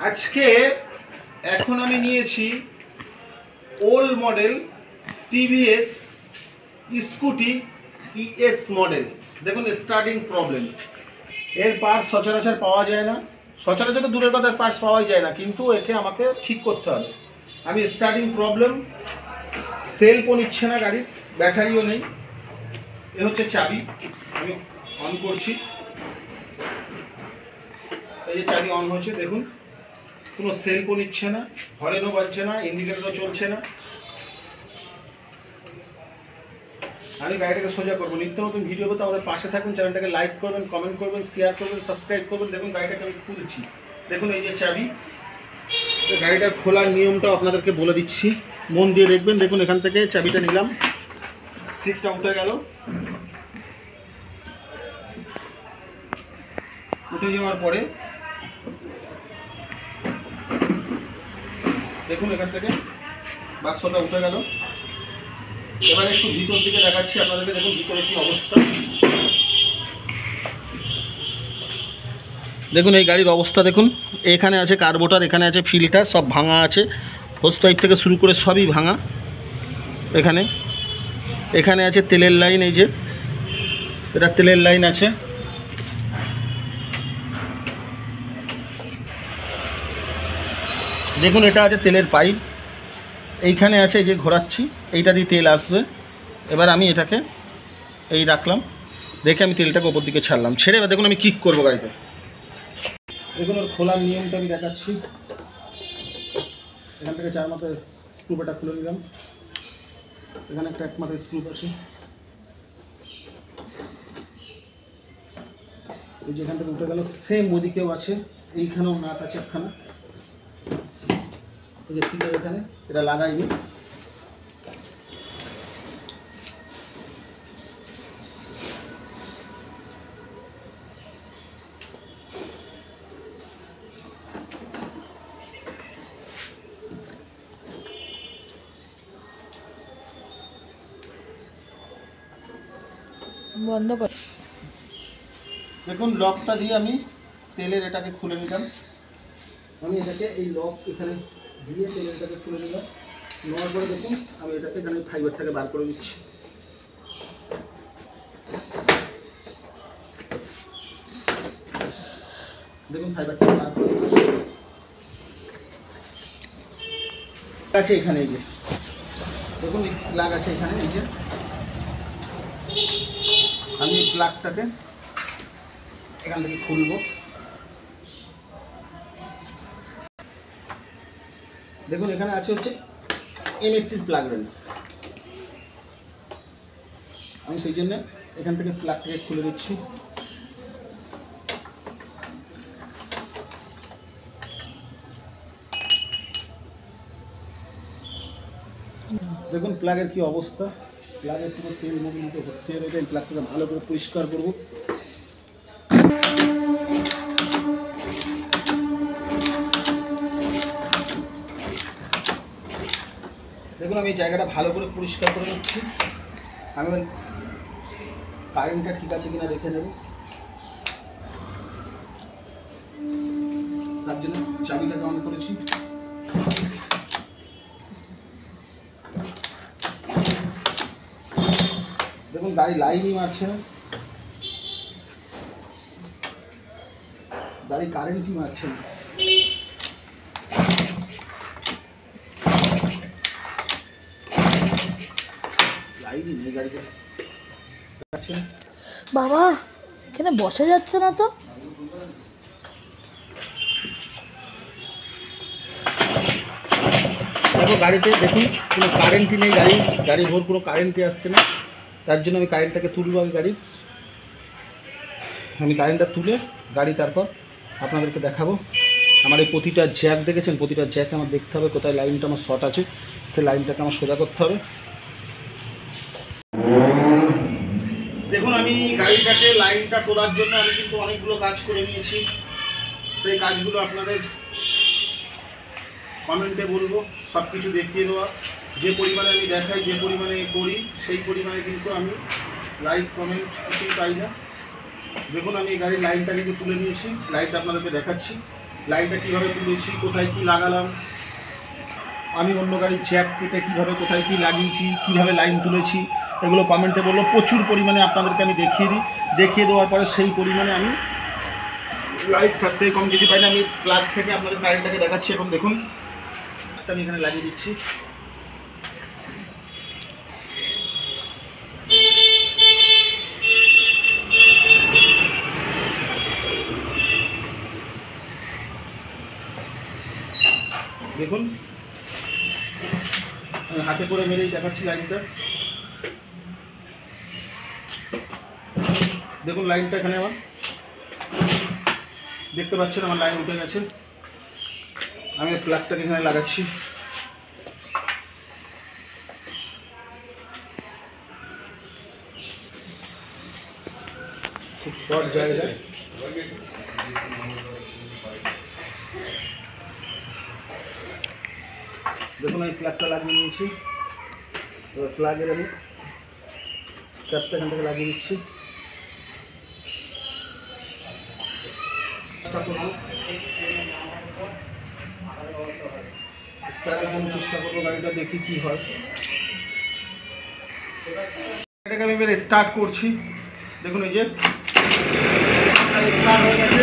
আজকে এখন আমি নিয়েছি old model TVS Scooty ES model. দেখুন স্টার্টিং প্রবলেম, এর পার্টস সচরাচর পাওয়া যায় না, সচরাচর তো দূরের কথার পার্টস পাওয়াই যায় না, কিন্তু একে আমাকে ঠিক করতে হবে। আমি স্টার্টিং প্রবলেম, সেলফও নিচ্ছে না গাড়ি, ব্যাটারিও নেই। এ হচ্ছে চাবি, আমি অন করছি, এই যে চাবি অন হচ্ছে, দেখুন কোনো সেলফও নিচ্ছে না, হরেনও বাজছে না, ইন্ডিকেটরও চলছে না। আমি গাড়িটাকে সোজা করবো। নিত্য নতুন ভিডিও করতে আমাদের পাশে থাকুন, চ্যানেলটাকে লাইক করবেন, কমেন্ট করবেন, শেয়ার করবেন, সাবস্ক্রাইব করবেন। দেখুন গাড়িটাকে আমি খুলছি, দেখুন এই যে চাবি। গাড়িটার খোলার নিয়মটা আপনাদেরকে বলে দিচ্ছি, মন দিয়ে দেখবেন। দেখুন এখান থেকে চাবিটা নিলাম, সিটটা উঠে গেল। উঠে যাওয়ার পরে দেখুন এখান থেকে বাক্সটা উঠে গেল। এবার একটু ভিতর দিকে দেখাচ্ছি আপনাদেরকে, দেখুন ভিতরে কি অবস্থা। দেখুন এই গাড়ির অবস্থা দেখুন, এখানে আছে কার্বোটার, এখানে আছে ফিল্টার, সব ভাঙা আছে, হোস পাইপ থেকে শুরু করে সবই ভাঙা। এখানে আছে তেলের লাইন, এই যে এটা তেলের লাইন আছে। দেখুন এটা আছে তেলের পাইপ, এইখানে আছে এই যে ঘোরাচ্ছি, এইটা দিয়ে তেল আসবে। এবার আমি এটাকে এই রাখলাম, দেখে আমি তেলটাকে ওপর দিকে ছাড়লাম, ছেড়ে এবার দেখুন আমি কিক করবো গাড়িতে। দেখুন ওর খোলার নিয়মটা আমি দেখাচ্ছি। এখান থেকে 4 মাথায় স্ক্রুটা খুলে নিলাম, এখানে একটা 1 মাথায় স্ক্রু আছে, এই যে এখান থেকে উঠে গেল। সেম ওদিকেও আছে, এইখানেও নাট আছে একখানা, এই যে সিলের এখানে, এটা লাগাইনি। বন্ধ কর। দেখুন লকটা দিয়ে আমি তেলের এটাকে খুলে নিলাম। আমি এটাকে এই লক এখানে দিয়ে তেলের এটাকে খুলে নিলাম। নেওয়ার পরে দেখুন আমি এটাকে এখানে ফাইবারটাকে বার করে দিচ্ছি। দেখুন ফাইবারটাকে বার করে আছে এখানে, এই যে দেখুন প্লাগ আছে এখানে, এই যে আমি প্লাগটাকে এখান থেকে খুলবো। দেখুন এখানে আছে হচ্ছে এমএফটির প্লাগ রেঞ্জ, আমি সেই জন্য এখান থেকে প্লাগটাকে খুলে দিচ্ছি। দেখুন প্লাগের কি অবস্থা, প্লাগের পুরো তেল মতো ভর্তি হয়ে গেছে। প্লাগটাকে ভালো করে পরিষ্কার করব। দেখুন আমি এই জায়গাটা ভালো করে পরিষ্কার করে নিচ্ছি। আমি কারেন্টটা ঠিক আছে কিনা দেখে নেব, তার জন্য চাবিটাকে অন করেছি। দেখুন গাড়ি লাইনই মারছে না, গাড়ি কারেন্টই মারছে না। লাইনই নেই গাড়িতে, বাবা এখানে বসা যাচ্ছে না তো। দেখো গাড়িতে দেখুন কোনো কারেন্টই নেই, গাড়ি ভোর কোনো কারেন্টই আসছে না। তার জন্য আমি কারেন্টটাকে তুলবো। আমি কারেন্টটা তুলে গাড়ি তারপর আপনাদেরকে দেখাবো। আমার এই প্রতিটা জ্যাক দেখেছেন, প্রতিটা জ্যাকে আমার দেখতে হবে কোথায় লাইনটা আমার শর্ট আছে, সে লাইনটাকে আমার সোজা করতে হবে। দেখুন আমি গাড়িটাকে লাইনটা তোলার জন্য আমি কিন্তু অনেকগুলো কাজ করে নিয়েছি, সেই কাজগুলো আপনাদের কমেন্টে বলবো, সব কিছু দেখিয়ে দেওয়া। যে পরিমাণে আমি দেখাই, যে পরিমাণে করি, সেই পরিমাণে কিন্তু আমি লাইক কমেন্ট কিছুই পাই না। দেখুন আমি এই গাড়ির লাইনটা কিন্তু তুলে নিয়েছি, লাইনটা আপনাদেরকে দেখাচ্ছি। লাইনটা কীভাবে তুলেছি, কোথায় কি লাগালাম, আমি অন্য গাড়ির জ্যাক কেটে কীভাবে কোথায় কি লাগিয়েছি, কীভাবে লাইন তুলেছি, এগুলো কমেন্টে বললো। প্রচুর পরিমাণে আপনাদেরকে আমি দেখিয়ে দেওয়ার পরে সেই পরিমাণে আমি লাইট সাবস্ক্রাইব কম কিছু পাই না। আমি প্লাগ থেকে আপনাদের কারেন্টটাকে দেখাচ্ছি। এখন দেখুন আমি এখানে লাগিয়ে দিচ্ছি। দেখুন আমি হাতে করে মেরেই দেখাচ্ছি লাইনটা। দেখুন লাইনটা এখানে আমার দেখতে পাচ্ছেন, আমার লাইন উঠে গেছে। আমি প্লাগটাকে এখানে লাগাচ্ছি। খুব শর্ট জায়গা। দেখুন আমি প্লাগটা লাগিয়ে নিয়েছি। এবার প্লাগের আমি ক্যাপটা এখান থেকে লাগিয়ে দিচ্ছি। স্টার্টের জন্য চেষ্টা করবো, গাড়িটা দেখি কি হয়। এটাকে আমি এবার স্টার্ট করছি। দেখুন এই যে স্টার্ট হয়ে গেছে।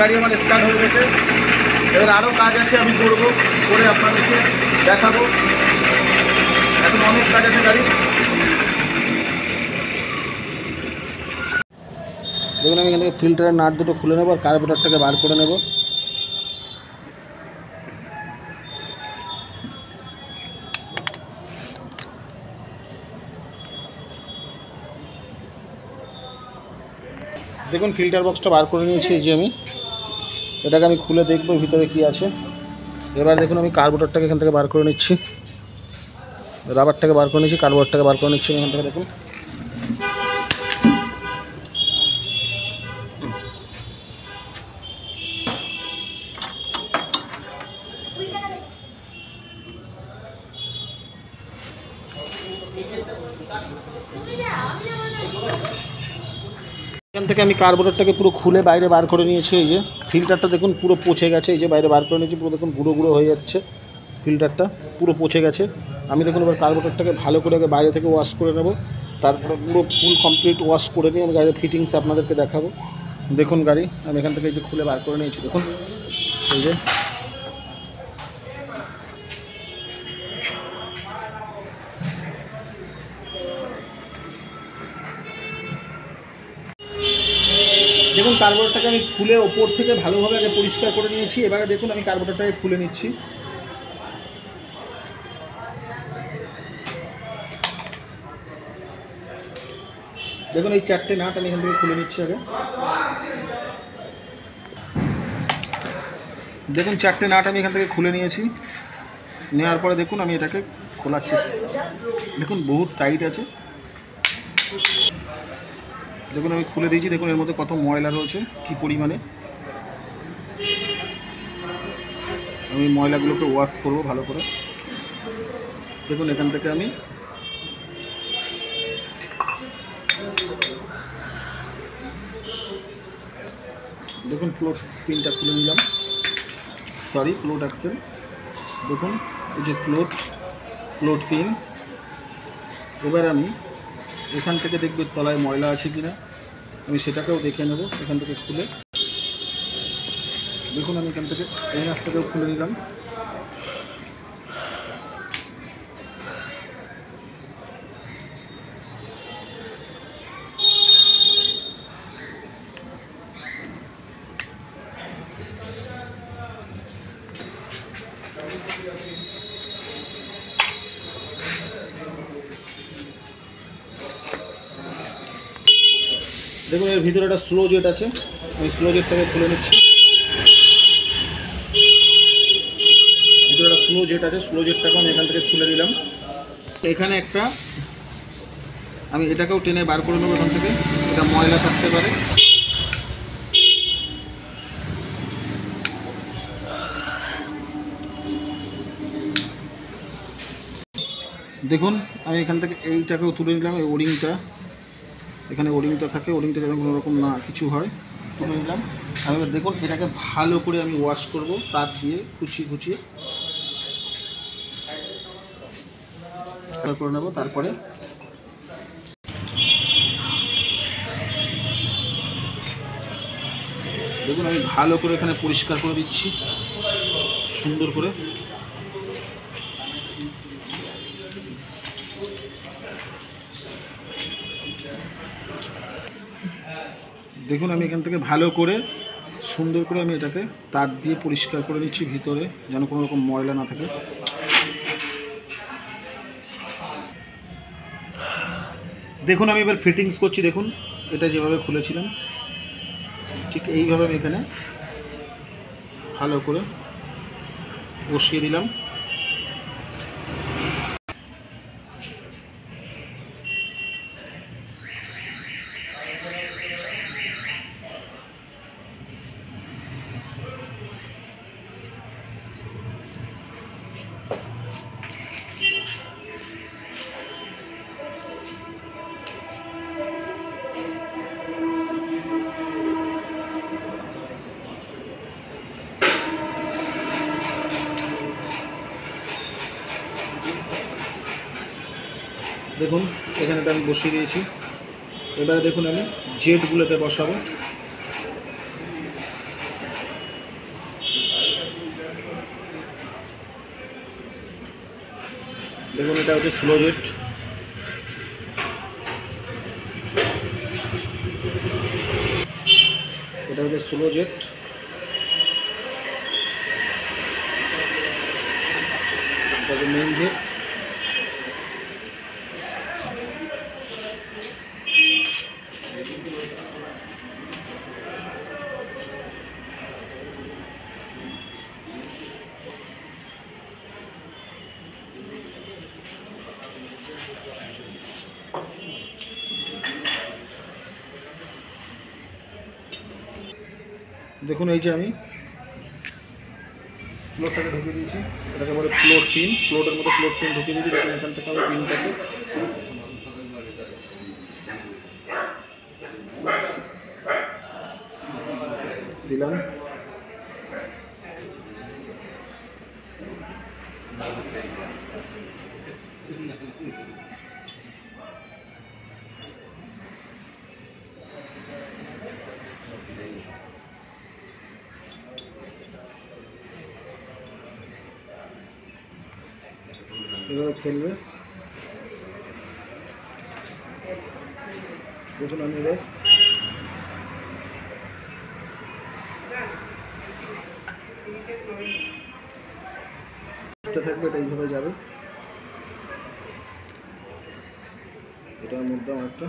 গাড়ি আমার স্টার্ট হয়ে গেছে। এবার আরও কাজ আছে, আমি করবো, করে আপনাদেরকে দেখাবো। এখন অনেক কাজ আছে গাড়ি। দেখুন আমি এখান থেকে ফিল্টারের নাট দুটো খুলে নেবো আর কার্বোরেটরটাকে বার করে নেব। দেখুন ফিল্টার বক্সটা বার করে নিয়েছি এই যে আমি। এটাকে আমি খুলে দেখবো ভিতরে কি আছে। এবার দেখুন আমি কার্বোরেটরটাকে এখান থেকে বার করে নিচ্ছি। রাবারটাকে বার করে নিচ্ছি, কার্বোরেটরটাকে বার করে নিচ্ছি এখান থেকে। দেখুন এখান থেকে আমি কার্বোরেটরটাকে পুরো খুলে বাইরে বার করে নিয়েছি। এই যে ফিল্টারটা দেখুন পুরো পচে গেছে। এই যে বাইরে বার করে নিয়েছি, পুরো দেখুন গুঁড়ো গুঁড়ো হয়ে যাচ্ছে। ফিল্টারটা পুরো পচে গেছে। আমি দেখুন এবার কার্বোরেটরটাকে ভালো করে বাইরে থেকে ওয়াশ করে নেব। তারপরে পুরো ফুল কমপ্লিট ওয়াশ করে নিয়ে আমি গাড়ির ফিটিংস আপনাদেরকে দেখাবো। দেখুন গাড়ি আমি এখান থেকে এই যে খুলে বার করে নিয়েছি। দেখুন এই যে দেখুন কার্বোরেটরটাকে আমি খুলে ওপর থেকে ভালোভাবে আগে পরিষ্কার করে নিয়েছি। এবারে দেখুন আমি কার্বোরেটরটাকে খুলে নিচ্ছি। দেখুন এই চারটে নাট আমি এখান থেকে খুলে নিচ্ছি আগে। দেখুন চারটে নাট আমি এখান থেকে খুলে নিয়েছি। নেওয়ার পরে দেখুন আমি এটাকে খোলার চেষ্টা, দেখুন বহুত টাইট আছে। দেখুন আমি খুলে দিয়েছি। দেখুন এর মধ্যে কত ময়লা রয়েছে, কি পরিমাণে। আমি ময়লাগুলোকে ওয়াশ করব ভালো করে। দেখুন এখান থেকে আমি দেখুন ফ্লোট পিনটা খুলে নিলাম, সরি ফ্লোট অ্যাক্সেল। দেখুন এই যে ফ্লোট পিন। এবার আমি এখান থেকে দেখব তলায় ময়লা আছে কিনা, আমি সেটাকেও দেখে নেব এখান থেকে খুলে। দেখুন আমি এখান থেকে এই নাটটাকেও খুলে নিলাম। দেখুন এর ভিতরে একটা স্লো জেট আছে, আমি স্লো জেটটাকে খুলে নিচ্ছি। ভিতরে একটা স্লো স্লো জেট আছে, স্লো জেটটাকে আমি এখান থেকে খুলে দিলাম। এখানে একটা আমি এটাকেও টেনে বার করে নেবো এখান থেকে, এটা ময়লা থাকতে পারে। দেখুন আমি এখান থেকে এইটাকেও তুলে নিলাম, এই ওরিংটা, এখানে ওরিংটা থাকে, ওরিংটা যেন কোনো রকম না কিছু হয়, তুলে নিলাম। আমি এবার দেখুন এটাকে ভালো করে আমি ওয়াশ করব তার দিয়ে কুচিয়ে কুচিয়ে করে নেবো। তারপরে দেখুন আমি ভালো করে এখানে পরিষ্কার করে দিচ্ছি সুন্দর করে। দেখুন আমি এখান থেকে ভালো করে সুন্দর করে আমি এটাকে তার দিয়ে পরিষ্কার করে নিচ্ছি ভিতরে, যেন কোনো রকম ময়লা না থাকে। দেখুন আমি এবার ফিটিংস করছি। দেখুন এটা যেভাবে খুলেছিলাম ঠিক এইভাবে আমি এখানে ভালো করে বসিয়ে দিলাম। দেখুন এখানেটা আমি বসিয়ে দিয়েছি। এবারে দেখুন আমি জেটগুলোতে বসাবো। দেখুন এটা হচ্ছে স্লো জেট, এটা হচ্ছে স্লো জেট। এটা হচ্ছে মেইন জেট। দেখুন এই যে আমি ফ্লোরটাকে ঢুকিয়ে দিয়েছি, এটাকে বলে ফ্লোর পিন। ফ্লোরের মধ্যে ফ্লোর পিন ঢুকিয়ে দিয়েছি। দেখুন এখান থেকে আমি পিনটাকে দিলাম। এভাবে খেলবে। দেখুন আমি এবার থাকবে, এটা এইভাবে যাবে। এটার মধ্যে আমার একটা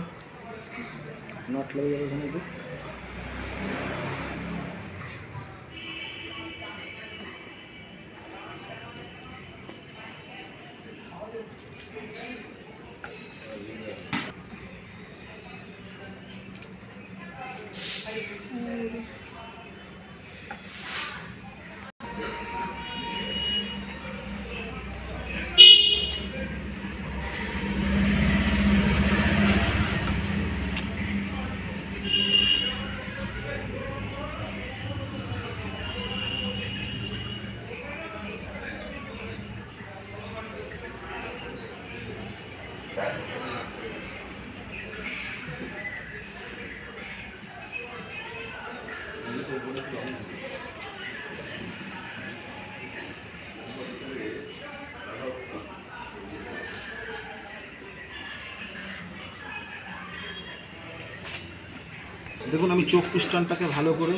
নাট লেগে যাবে এখানে। দেখুন আমি চোখ পিস্টনটাকে ভালো করে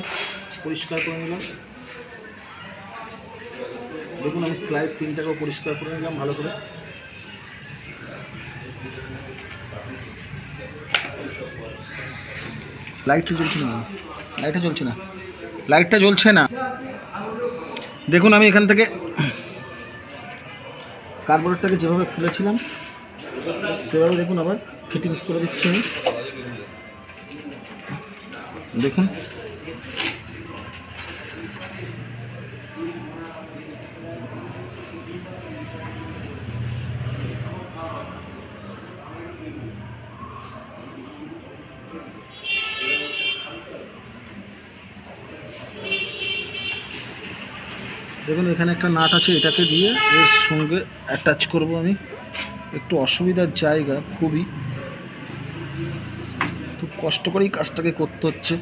পরিষ্কার করে নিলাম। দেখুন আমি স্লাইড পিনটাকেও পরিষ্কার করে নিলাম ভালো করে। লাইটটা জ্বলছে না, লাইটটা জ্বলছে না, লাইটটা জ্বলছে না। দেখুন আমি এখান থেকে কার্বোরেটরটাকে যেভাবে খুলেছিলাম সেভাবে দেখুন আবার ফিটিংস করে দিচ্ছি আমি। দেখুন দেখুন এখানে একটা নাট আছে, এটাকে দিয়ে এর সঙ্গে অ্যাটাচ করব আমি। একটু অসুবিধার জায়গা, খুব কষ্ট করেই কাজটাকে করতে হচ্ছে।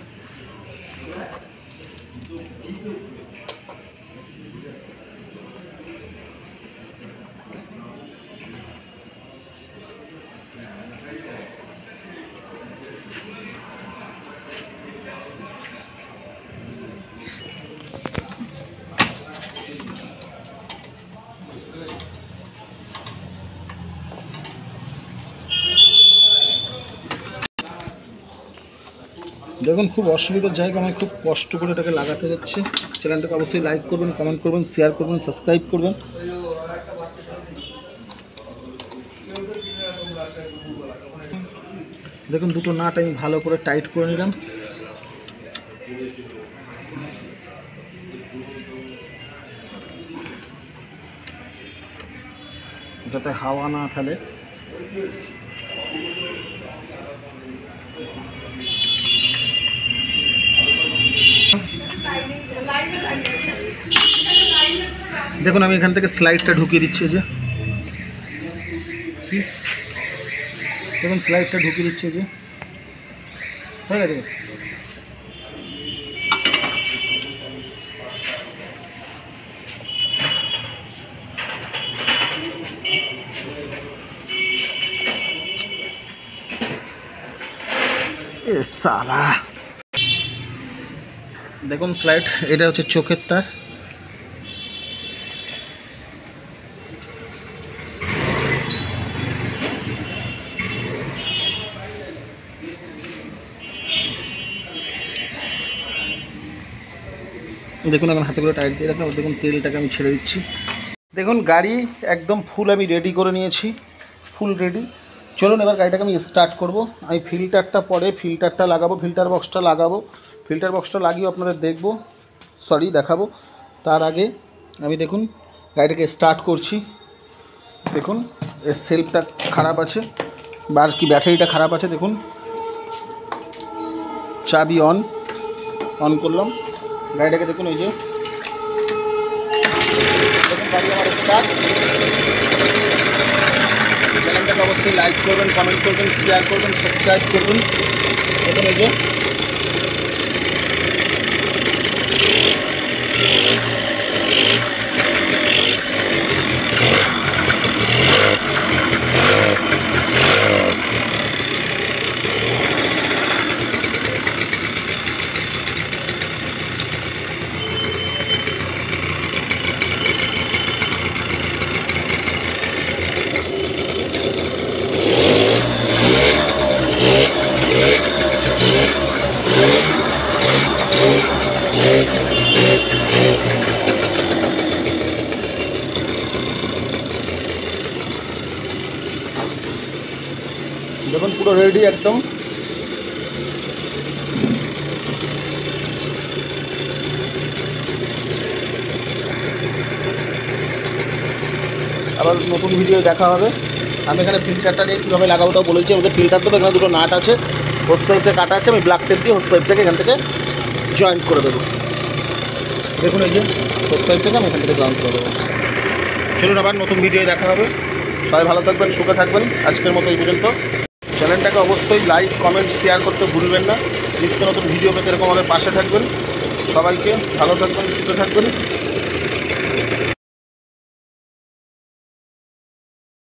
দেখুন খুব অসুবিধার জায়গা, আমি খুব কষ্ট করে এটাকে লাগাতে যাচ্ছে। চ্যানেলটাকে অবশ্যই লাইক করবেন, কমেন্ট করবেন, শেয়ার করবেন, সাবস্ক্রাইব করবেন। দেখুন দুটো নাট আমি ভালো করে টাইট করে নিলাম। যাতে হাওয়া না ফেলে। দেখুন আমি এখান থেকে স্লাইডটা ঢুকিয়ে দিচ্ছি, যে দেখুন স্লাইডটা ঢুকিয়ে দিচ্ছি, যে হয়ে গেছে। এ সালা, দেখুন স্লাইড, এটা হচ্ছে চোখের তার। দেখুন এখন হাতে করে টাইট দিয়ে রাখলাম। দেখুন তেলটাকে আমি ছেড়ে দিচ্ছি। দেখুন গাড়ি একদম ফুল আমি রেডি করে নিয়েছি, ফুল রেডি। চলুন এবার গাড়িটাকে আমি স্টার্ট করব। আমি ফিল্টারটা পরে ফিল্টারটা লাগাবো, ফিল্টার বক্সটা লাগাবো। ফিল্টার বক্সটা লাগিয়ে আপনাদের দেখাবো। তার আগে আমি দেখুন গাড়িটাকে স্টার্ট করছি। দেখুন এর সেলফটা খারাপ আছে, ব্যাটারিটা খারাপ আছে। দেখুন চাবি অন করলাম গাড়িটাকে। দেখুন এই যে দেখুন গাড়ি আমার স্টার্ট। চ্যানেলটাকে অবশ্যই লাইক করবেন, কমেন্ট করবেন, শেয়ার করবেন, সাবস্ক্রাইব করবেন। দেখুন এই যে দেখুন পুরো রেডি একদম। আবার নতুন ভিডিও দেখা হবে। আমি এখানে ফিল্টারটা নিয়ে কীভাবে লাগাবোটাও বলেছি। আমাদের ফিল্টার তো এখানে দুটো নাট আছে, হোস পাইপে কাটা আছে। আমি ব্ল্যাক টেপ দিয়ে হোস পাইপ থেকে এখান থেকে জয়েন্ট করে দেবো। দেখুন এই যে হোস পাইপ থেকে আমি এখান থেকে জয়েন্ট করে দেবো। চলুন আবার নতুন ভিডিও দেখা হবে। সবাই ভালো থাকবেন, সুখে থাকবেন। আজকের মতো এই পর্যন্ত। চ্যানেলটাকে অবশ্যই লাইক, কমেন্ট, শেয়ার করতে ভুলবেন না। নিত্য নতুন ভিডিও পেতে এরকম আমাদের পাশে থাকবেন। সবাইকে ভালো থাকবেন, সুখে থাকবেন।